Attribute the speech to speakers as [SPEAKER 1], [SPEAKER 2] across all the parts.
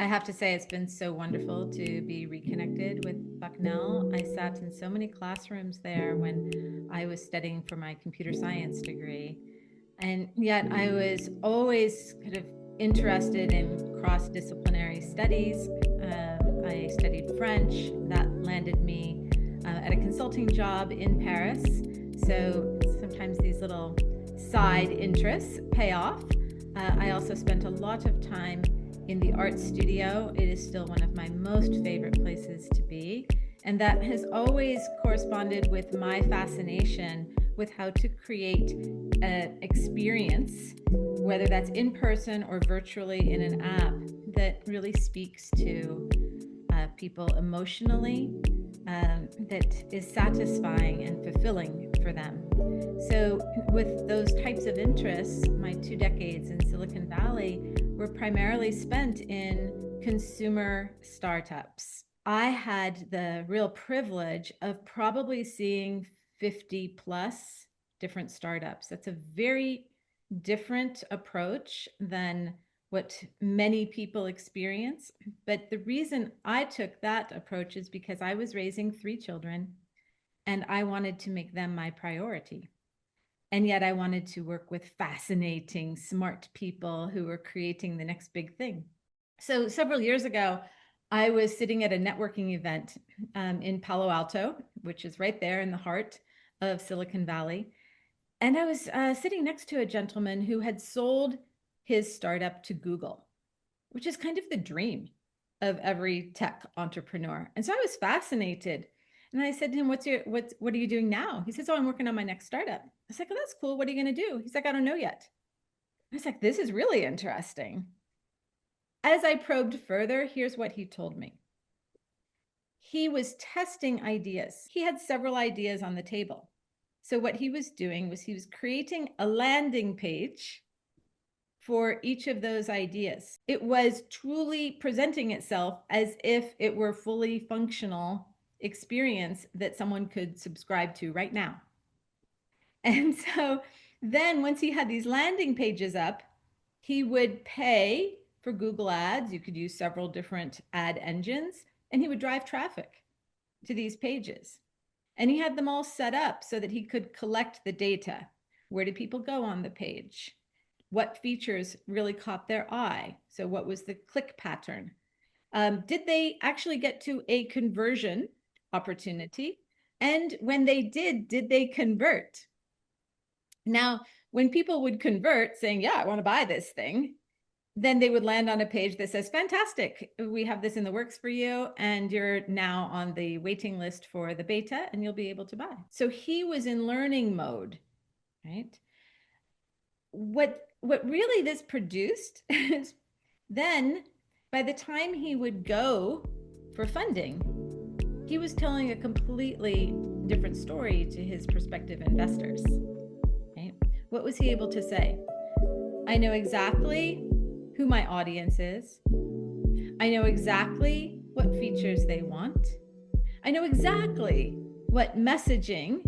[SPEAKER 1] I have to say, it's been so wonderful to be reconnected with Bucknell. I sat in so many classrooms there when I was studying for my computer science degree. And yet I was always kind of interested in cross-disciplinary studies. I studied French. That landed me at a consulting job in Paris. So sometimes these little side interests pay off. I also spent a lot of time in the art studio. It is still one of my most favorite places to be. And that has always corresponded with my fascination with how to create an experience, whether that's in person or virtually in an app, that really speaks to people emotionally, that is satisfying and fulfilling for them. So with those types of interests, my 2 decades in Silicon Valley were primarily spent in consumer startups. I had the real privilege of probably seeing 50 plus different startups. That's a very different approach than what many people experience. But the reason I took that approach is because I was raising 3 children and I wanted to make them my priority. And yet I wanted to work with fascinating, smart people who were creating the next big thing. So several years ago, I was sitting at a networking event in Palo Alto, which is right there in the heart of Silicon Valley. And I was sitting next to a gentleman who had sold his startup to Google, which is kind of the dream of every tech entrepreneur. And so I was fascinated. And I said to him, what are you doing now? He says, oh, I'm working on my next startup. I was like, oh, that's cool. What are you going to do? He's like, I don't know yet. I was like, this is really interesting. As I probed further, here's what he told me. He was testing ideas. He had several ideas on the table. So what he was doing was he was creating a landing page for each of those ideas. It was truly presenting itself as if it were fully functional experience that someone could subscribe to right now. And so then once he had these landing pages up, he would pay for Google Ads. You could use several different ad engines, and he would drive traffic to these pages. And he had them all set up so that he could collect the data. Where did people go on the page? What features really caught their eye? So what was the click pattern? Did they actually get to a conversion opportunity? And when they did they convert? Now, when people would convert saying, yeah, I want to buy this thing, then they would land on a page that says, fantastic, we have this in the works for you, and you're now on the waiting list for the beta, and you'll be able to buy. So he was in learning mode, right? What really this produced is then by the time he would go for funding, he was telling a completely different story to his prospective investors. Right? What was he able to say? I know exactly who my audience is. I know exactly what features they want. I know exactly what messaging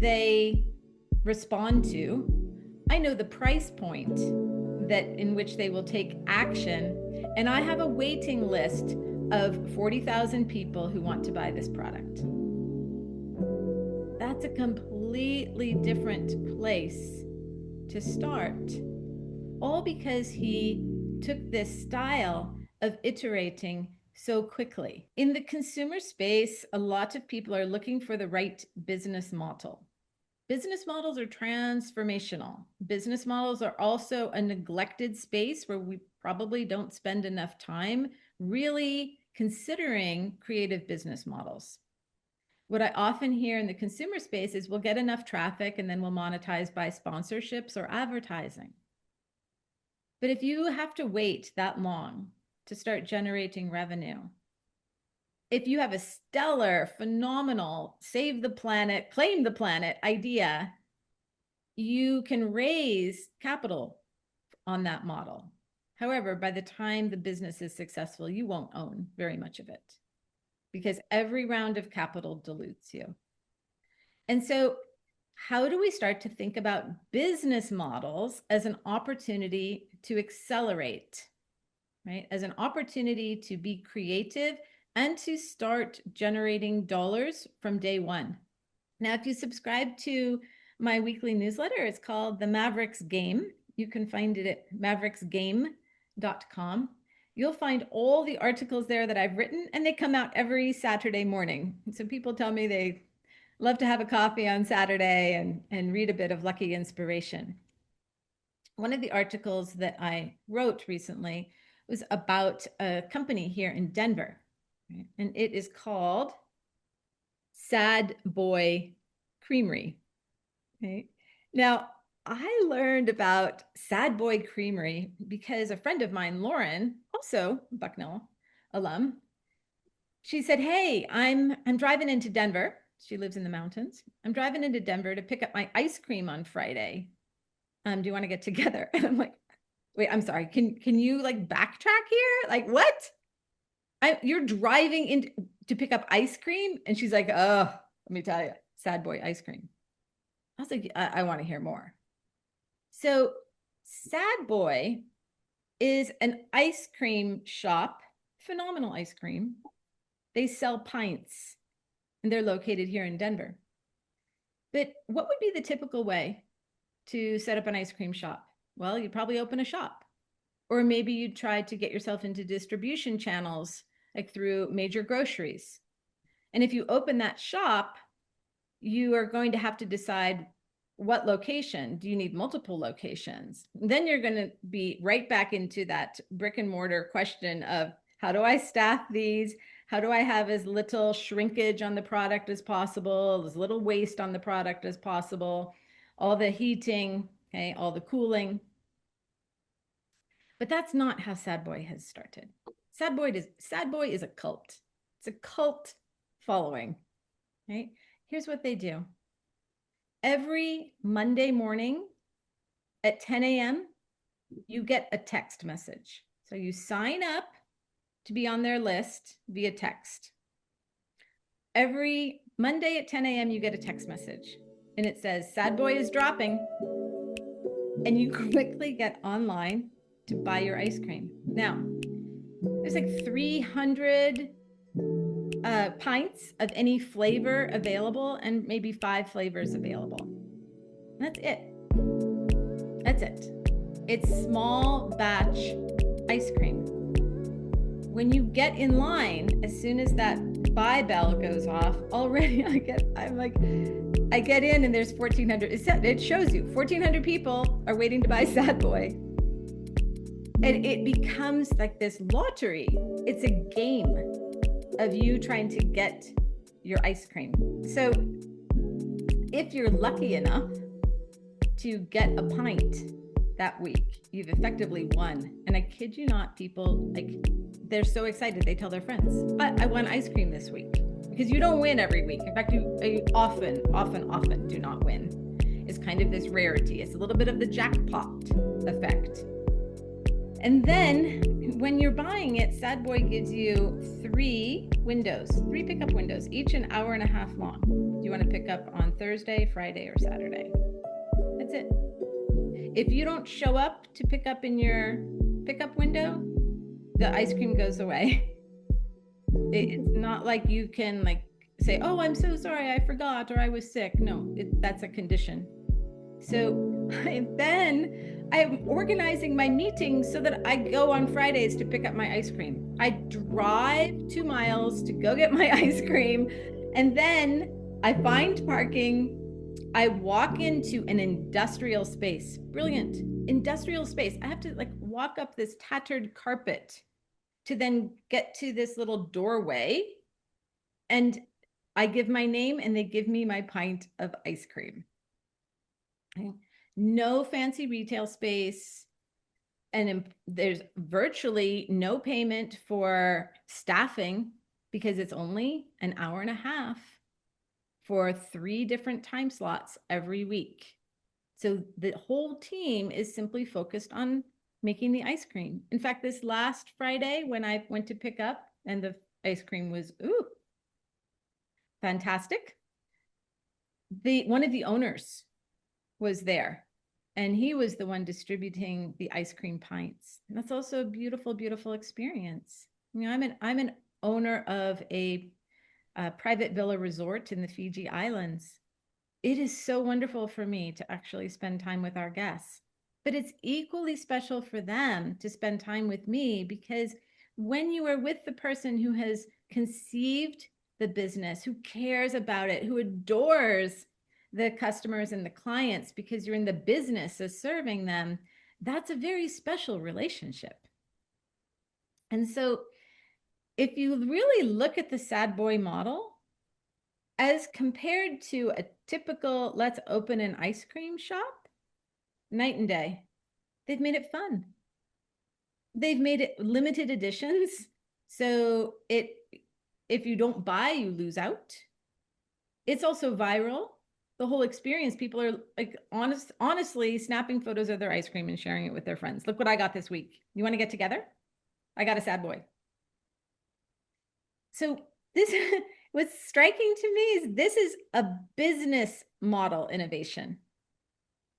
[SPEAKER 1] they respond to. I know the price point that in which they will take action. And I have a waiting list of 40,000 people who want to buy this product. That's a completely different place to start. All because he took this style of iterating so quickly. In the consumer space, a lot of people are looking for the right business model. Business models are transformational. Business models are also a neglected space where we probably don't spend enough time really considering creative business models. What I often hear in the consumer space is we'll get enough traffic and then we'll monetize by sponsorships or advertising. But if you have to wait that long to start generating revenue, if you have a stellar, phenomenal, save the planet, claim the planet idea, you can raise capital on that model. However, by the time the business is successful, you won't own very much of it because every round of capital dilutes you. And so how do we start to think about business models as an opportunity to accelerate right? As an opportunity to be creative and to start generating dollars from day one. Now, if you subscribe to my weekly newsletter, it's called the Mavericks Game. You can find it at mavericksgame.com. You'll find all the articles there that I've written, and they come out every Saturday morning. So people tell me they love to have a coffee on Saturday and read a bit of lucky inspiration. One of the articles that I wrote recently was about a company here in Denver, right? And it is called Sad Boy Creamery. Okay. Now, I learned about Sad Boy Creamery because a friend of mine, Lauren, also Bucknell alum, she said, "Hey, I'm driving into Denver." She lives in the mountains. "I'm driving into Denver to pick up my ice cream on Friday. Do you want to get together?" And I'm like, "Wait, I'm sorry. Can you like backtrack here? Like what? You're driving in to pick up ice cream?" And she's like, "Oh, let me tell you, Sad Boy ice cream." I was like, I want to hear more. So Sad Boy is an ice cream shop, phenomenal ice cream. They sell pints and they're located here in Denver. But what would be the typical way to set up an ice cream shop? Well, you'd probably open a shop. Or maybe you'd try to get yourself into distribution channels, like through major groceries. And if you open that shop, you are going to have to decide what location. Do you need multiple locations? Then you're going to be right back into that brick and mortar question of how do I staff these? How do I have as little shrinkage on the product as possible, as little waste on the product as possible, all the heating, okay, all the cooling. But that's not how Sad Boy has started. Sad Boy is a cult. It's a cult following, right? Here's what they do. Every Monday morning at 10 a.m., you get a text message. So you sign up to be on their list via text. Every Monday at 10 a.m., you get a text message. And it says, Sad Boy is dropping. And you quickly get online to buy your ice cream. Now, there's like 300 pints of any flavor available and maybe 5 flavors available. That's it. That's it. It's small batch ice cream. When you get in line, as soon as that buy bell goes off, already I get in and there's 1,400. It shows you 1,400 people are waiting to buy Sad Boy. And it becomes like this lottery. It's a game of you trying to get your ice cream. So if you're lucky enough to get a pint that week, you've effectively won. And I kid you not, people, like, they're so excited. They tell their friends, I won ice cream this week. Because you don't win every week. In fact, you often do not win. It's kind of this rarity. It's a little bit of the jackpot effect. And then when you're buying it, Sad Boy gives you 3 pickup windows, each an hour and a half long. Do you want to pick up on Thursday, Friday, or Saturday? That's it. If you don't show up to pick up in your pickup window, the ice cream goes away. It's not like you can like say, oh, I'm so sorry, I forgot, or I was sick. No, that's a condition. So then I'm organizing my meetings so that I go on Fridays to pick up my ice cream. I drive 2 miles to go get my ice cream, and then I find parking. I walk into an industrial space, brilliant industrial space. I have to like walk up this tattered carpet to then get to this little doorway, and I give my name and they give me my pint of ice cream. Okay. No fancy retail space. And there's virtually no payment for staffing because it's only an hour and a half for 3 different time slots every week. So the whole team is simply focused on making the ice cream. In fact, this last Friday when I went to pick up and the ice cream was, fantastic. One of the owners was there. And he was the one distributing the ice cream pints. And that's also a beautiful, beautiful experience. You know, I'm an owner of a private villa resort in the Fiji Islands. It is so wonderful for me to actually spend time with our guests, but it's equally special for them to spend time with me, because when you are with the person who has conceived the business, who cares about it, who adores the customers and the clients because you're in the business of serving them, that's a very special relationship. And so if you really look at the sad boy model, as compared to a typical let's open an ice cream shop, night and day. They've made it fun. They've made it limited editions. So if you don't buy, you lose out. It's also viral. The whole experience, people are like honestly snapping photos of their ice cream and sharing it with their friends. Look what I got this week. You want to get together? I got a sad boy. So this what's striking to me is this is a business model innovation.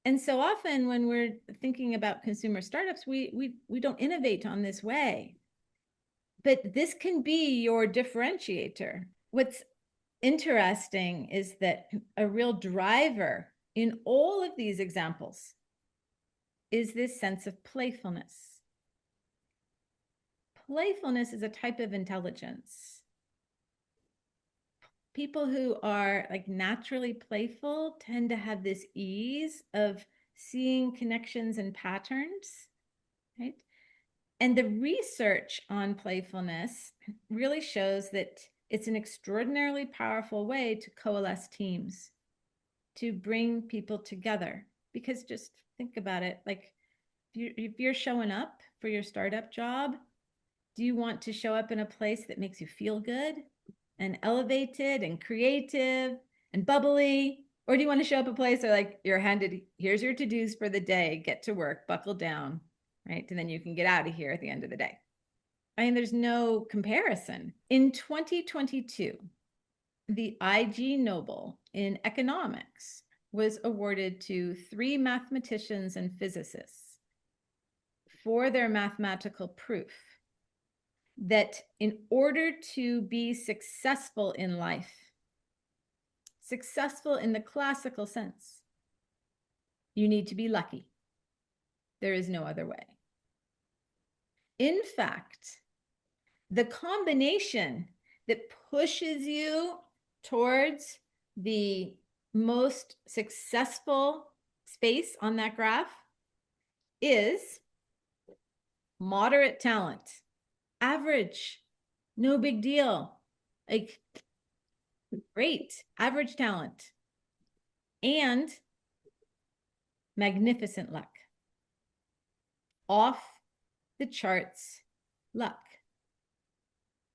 [SPEAKER 1] And so often when we're thinking about consumer startups, we don't innovate on this way. But this can be your differentiator. What's interesting is that a real driver in all of these examples is this sense of playfulness. Playfulness is a type of intelligence. People who are like naturally playful tend to have this ease of seeing connections and patterns, right? And the research on playfulness really shows that it's an extraordinarily powerful way to coalesce teams, to bring people together. Because just think about it, like if you're showing up for your startup job, do you want to show up in a place that makes you feel good and elevated and creative and bubbly? Or do you want to show up a place where like you're handed, here's your to-dos for the day, get to work, buckle down, right? And then you can get out of here at the end of the day. I mean, there's no comparison. In 2022, the IG Nobel in economics was awarded to 3 mathematicians and physicists for their mathematical proof that in order to be successful in life, successful in the classical sense, you need to be lucky. There is no other way. In fact, the combination that pushes you towards the most successful space on that graph is moderate talent, average, no big deal, like great, average talent, and magnificent luck, off the charts luck.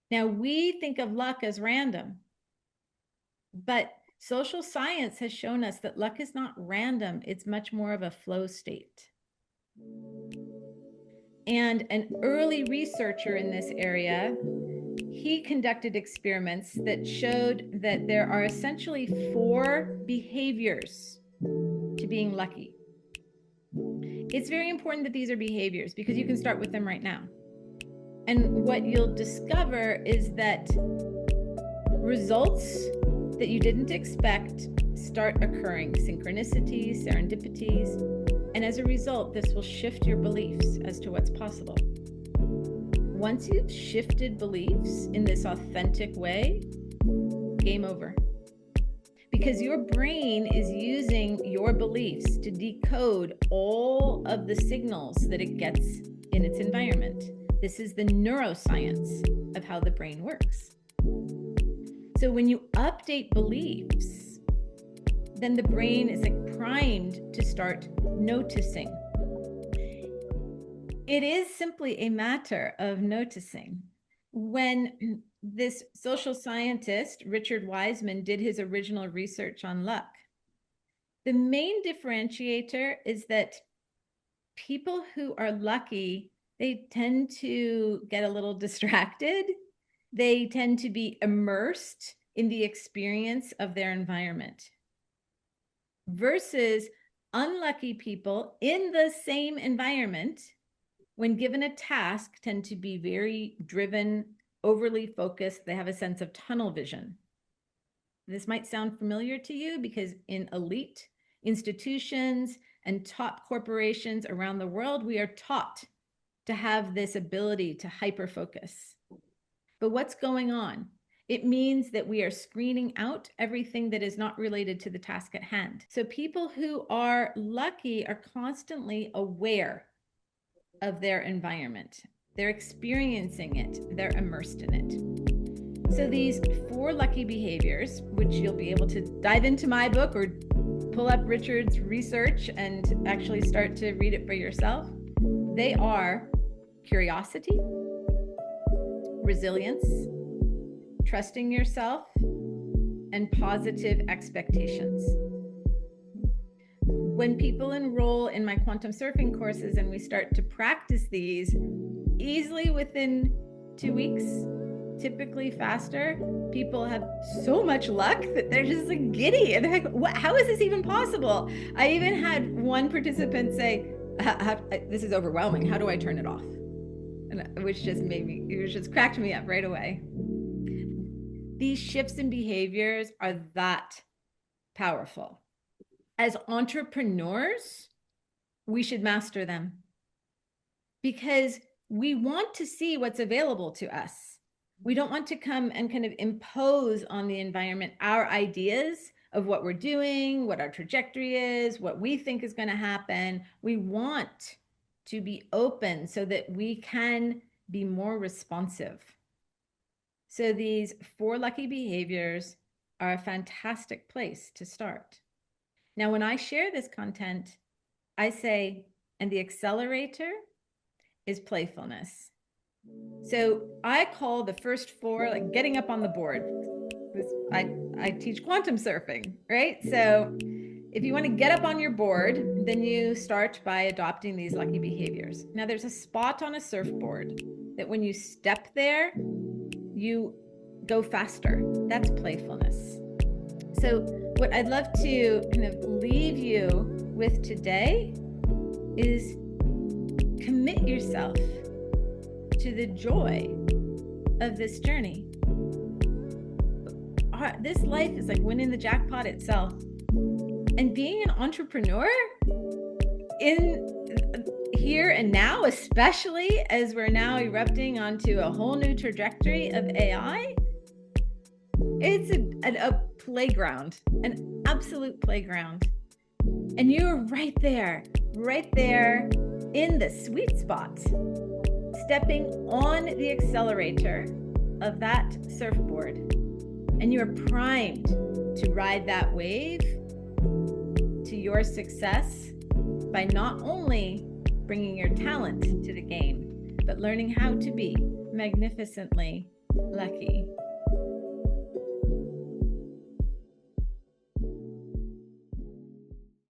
[SPEAKER 1] Now, we think of luck as random, but social science has shown us that luck is not random. It's much more of a flow state. And an early researcher in this area, he conducted experiments that showed that there are essentially 4 behaviors to being lucky. It's very important that these are behaviors because you can start with them right now. And what you'll discover is that results that you didn't expect start occurring, synchronicities, serendipities, and as a result, this will shift your beliefs as to what's possible. Once you've shifted beliefs in this authentic way, game over. Because your brain is using your beliefs to decode all of the signals that it gets in its environment. This is the neuroscience of how the brain works. So when you update beliefs, then the brain is like primed to start noticing. It is simply a matter of noticing. When this social scientist, Richard Wiseman, did his original research on luck, the main differentiator is that people who are lucky, they tend to get a little distracted. They tend to be immersed in the experience of their environment. Versus Unlucky people in the same environment, when given a task, tend to be very driven, overly focused. They have a sense of tunnel vision. This might sound familiar to you because in elite institutions and top corporations around the world, we are taught to have this ability to hyper-focus. But what's going on? It means that we are screening out everything that is not related to the task at hand. So people who are lucky are constantly aware of their environment. They're experiencing it. They're immersed in it. So these 4 lucky behaviors, which you'll be able to dive into my book or pull up Richard's research and actually start to read it for yourself. They are curiosity, resilience, trusting yourself, and positive expectations. When people enroll in my quantum surfing courses and we start to practice these easily within 2 weeks, typically faster, people have so much luck that they're just like giddy and they're like, how is this even possible? I even had one participant say, this is overwhelming. How do I turn it off? And which just cracked me up right away. These shifts in behaviors are that powerful. As entrepreneurs, we should master them because we want to see what's available to us. We don't want to come and kind of impose on the environment our ideas of what we're doing, what our trajectory is, what we think is going to happen. We want to be open so that we can be more responsive. So these 4 lucky behaviors are a fantastic place to start. Now, when I share this content, I say, and the accelerator is playfulness. So I call the first 4 like getting up on the board. I teach quantum surfing, right? So if you want to get up on your board, then you start by adopting these lucky behaviors. Now there's a spot on a surfboard that when you step there, you go faster. That's playfulness. So what I'd love to kind of leave you with today is commit yourself to the joy of this journey. This life is like winning the jackpot itself. And being an entrepreneur in here and now, especially as we're now erupting onto a whole new trajectory of AI, it's a playground, an absolute playground. And you're right there in the sweet spot, stepping on the accelerator of that surfboard. And you're primed to ride that wave to your success by not only bringing your talent to the game, but learning how to be magnificently lucky.